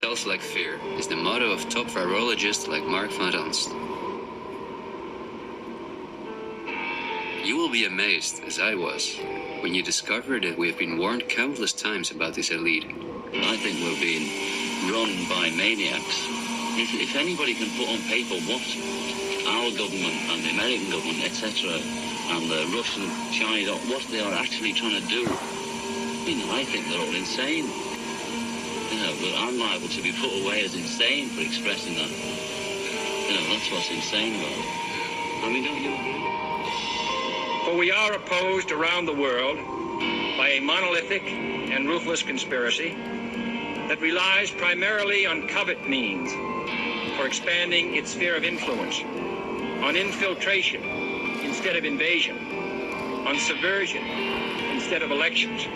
smells like fear is the motto of top virologists like Mark van Ranst. You will be amazed, as I was, when you discover that we have been warned countless times about this elite. I think we're being run by maniacs. If anybody can put on paper what our government and the American government, etc., and the Russian, Chinese, what they are actually trying to do, I think they're all insane. But I'm liable to be put away as insane for expressing that. That's what's insane about it. I mean, don't you agree? For we are opposed around the world by a monolithic and ruthless conspiracy that relies primarily on covert means for expanding its sphere of influence, on infiltration instead of invasion, on subversion instead of elections,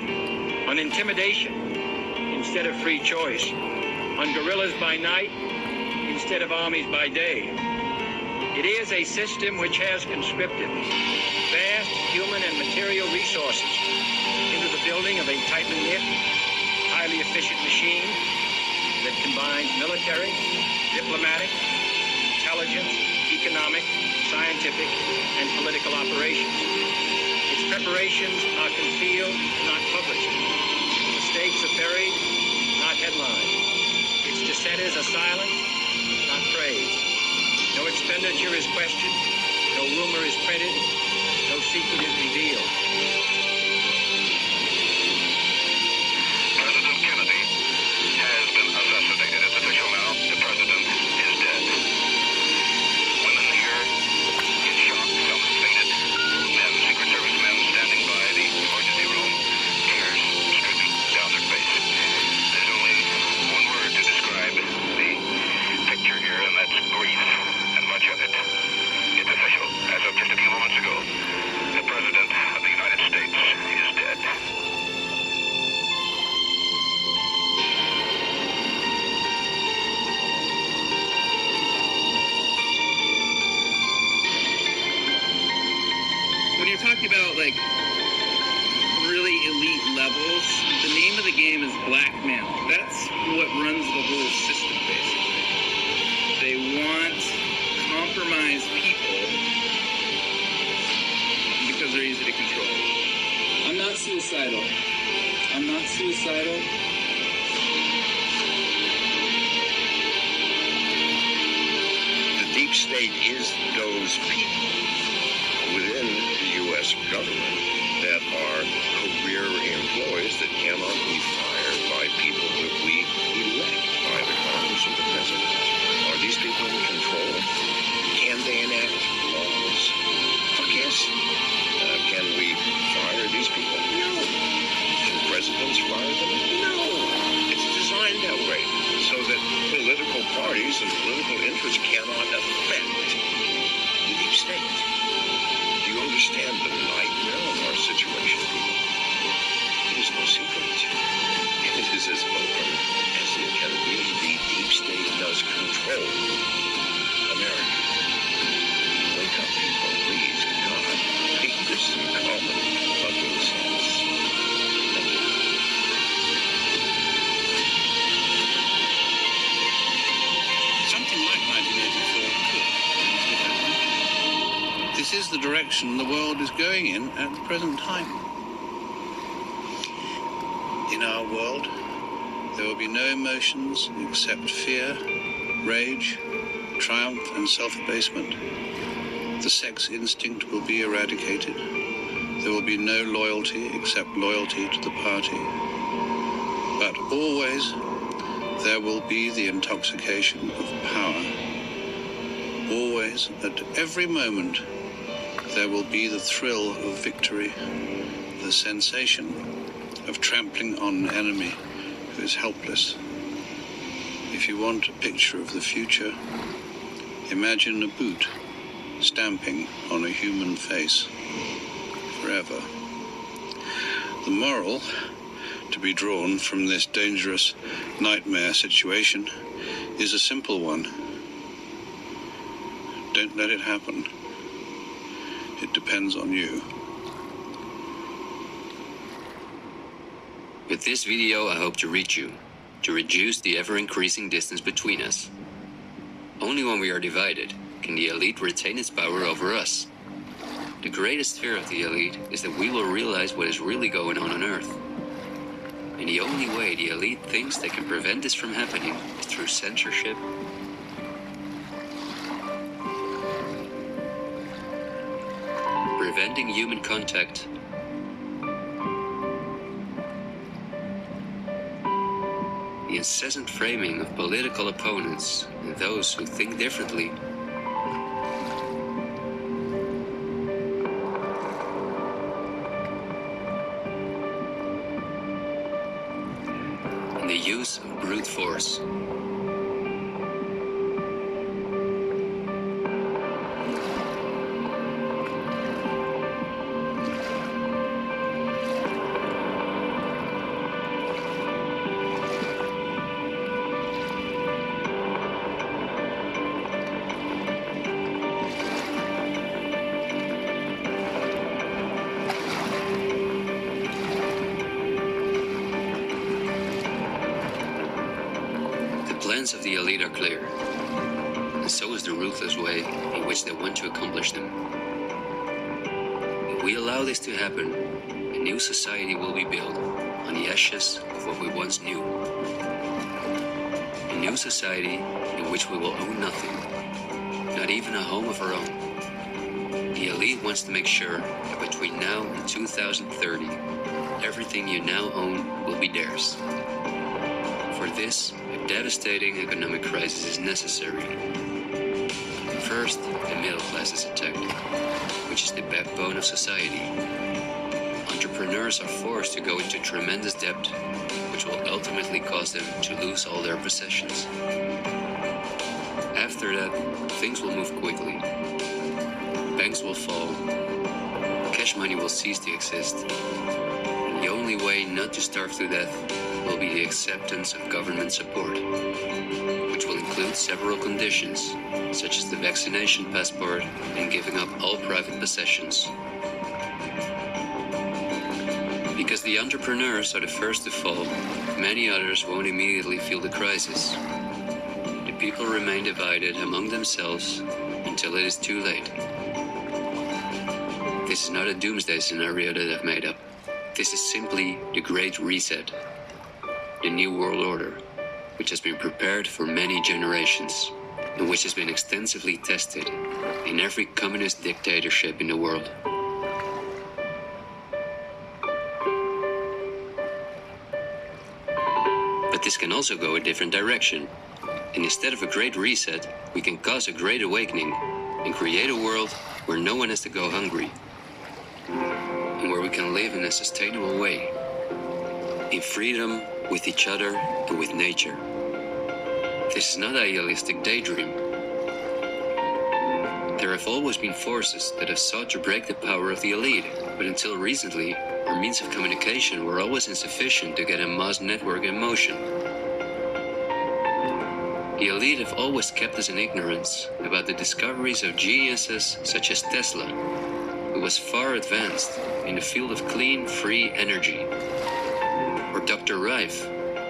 on intimidation instead of free choice, on guerrillas by night instead of armies by day. It is a system which has conscripted vast human and material resources into the building of a tightly knit, highly efficient machine that combines military, diplomatic, intelligence, economic, scientific, and political operations. Its preparations are concealed, not published. Mistakes are buried, not headlined. Its dissenters are silenced, not praised. No expenditure is questioned, no rumor is printed, no secret is revealed. President Kennedy has been assassinated. It's official now. The president is dead. Women here in shock, some fainted. Men, Secret Service men standing by the emergency room, tears streaming down their face. There's only one word to describe the picture here, and that's grief, and much of it. It's official. As of just a few moments ago, the President of the United States is dead. When you're talking about really elite levels, the name of the game is blackmail. That's what runs the whole system, basically. They want compromised people because they're easy to control. I'm not suicidal. I'm not suicidal. The deep state is those people within the U.S. government that are career employees that cannot be fired by people that we elect by the Congress or the President. Are these people in control? Can they enact laws? Fuck yes. Can we fire these people? No. Can presidents fire them? No. It's designed that way so that political parties and political interests cannot affect the deep state. Do you understand the nightmare of our situation, people? It is no secret. It is as open as it can be. The deep state does control America. Wake up, people, please. God, make this some common fucking sense. Thank you. Something like 1984 could. This is the direction the world is going in at the present time. In our world, there will be no emotions except fear, rage, triumph, and self-abasement. The sex instinct will be eradicated. There will be no loyalty except loyalty to the party. But always, there will be the intoxication of power. Always, at every moment, there will be the thrill of victory, the sensation of trampling on an enemy who is helpless. If you want a picture of the future, imagine a boot stamping on a human face forever. The moral to be drawn from this dangerous nightmare situation is a simple one. Don't let it happen. It depends on you. With this video, I hope to reach you. to reduce the ever-increasing distance between us. Only when we are divided can the elite retain its power over us. The greatest fear of the elite is that we will realize what is really going on Earth. And the only way the elite thinks they can prevent this from happening is through censorship. Preventing human contact. The incessant framing of political opponents and those who think differently. And the use of brute force. The plans of the elite are clear, and so is the ruthless way in which they want to accomplish them. If we allow this to happen, a new society will be built on the ashes of what we once knew. A new society in which we will own nothing, not even a home of our own. The elite wants to make sure that between now and 2030, everything you now own will be theirs. For this, a devastating economic crisis is necessary. First, the middle class is attacked, which is the backbone of society. Entrepreneurs are forced to go into tremendous debt, which will ultimately cause them to lose all their possessions. After that, things will move quickly. Banks will fall, cash money will cease to exist, and the only way not to starve to death will be the acceptance of government support, which will include several conditions, such as the vaccination passport and giving up all private possessions. Because the entrepreneurs are the first to fall, many others won't immediately feel the crisis. The people remain divided among themselves until it is too late. This is not a doomsday scenario that I've made up. This is simply the Great Reset, the New World Order, which has been prepared for many generations and which has been extensively tested in every communist dictatorship in the world. But this can also go a different direction, and instead of a great reset, we can cause a great awakening and create a world where no one has to go hungry, and where we can live in a sustainable way, in freedom with each other and with nature. This is not an idealistic daydream. There have always been forces that have sought to break the power of the elite, but until recently, our means of communication were always insufficient to get a mass network in motion. The elite have always kept us in ignorance about the discoveries of geniuses such as Tesla, who was far advanced in the field of clean, free energy, or Dr. Rife,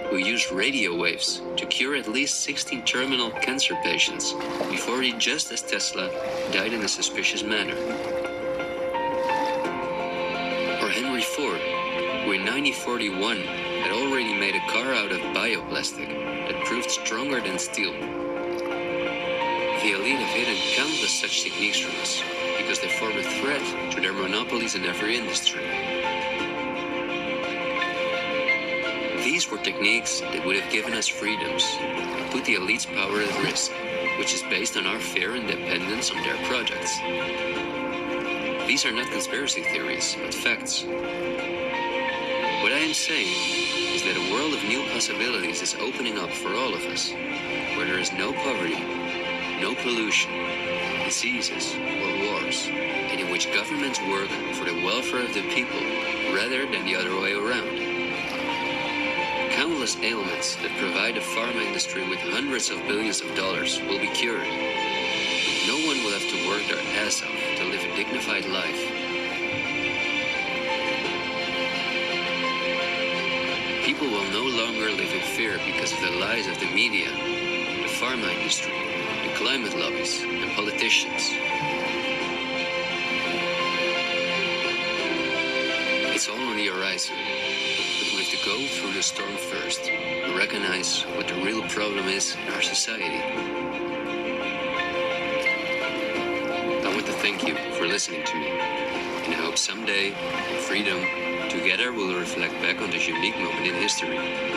who used radio waves to cure at least 16 terminal cancer patients before he, just as Tesla, died in a suspicious manner. Or Henry Ford, who in 1941 had already made a car out of bioplastic that proved stronger than steel. The elite have hidden countless such techniques from us because they form a threat to their monopolies in every industry. These were techniques that would have given us freedoms and put the elite's power at risk, which is based on our fear and dependence on their products. These are not conspiracy theories, but facts. What I am saying is that a world of new possibilities is opening up for all of us, where there is no poverty, no pollution, diseases, or wars, and in which governments work for the welfare of the people rather than the other way around. Countless ailments that provide the pharma industry with hundreds of billions of dollars will be cured. No one will have to work their ass off to live a dignified life. People People will no longer live in fear because of the lies of the media, the pharma industry, the climate lobbies, and politicians. It's all on the horizon, but we have to go through the storm first and recognize what the real problem is in our society. I want to thank you for listening to me, and I hope someday, freedom, together will reflect back on this unique moment in history.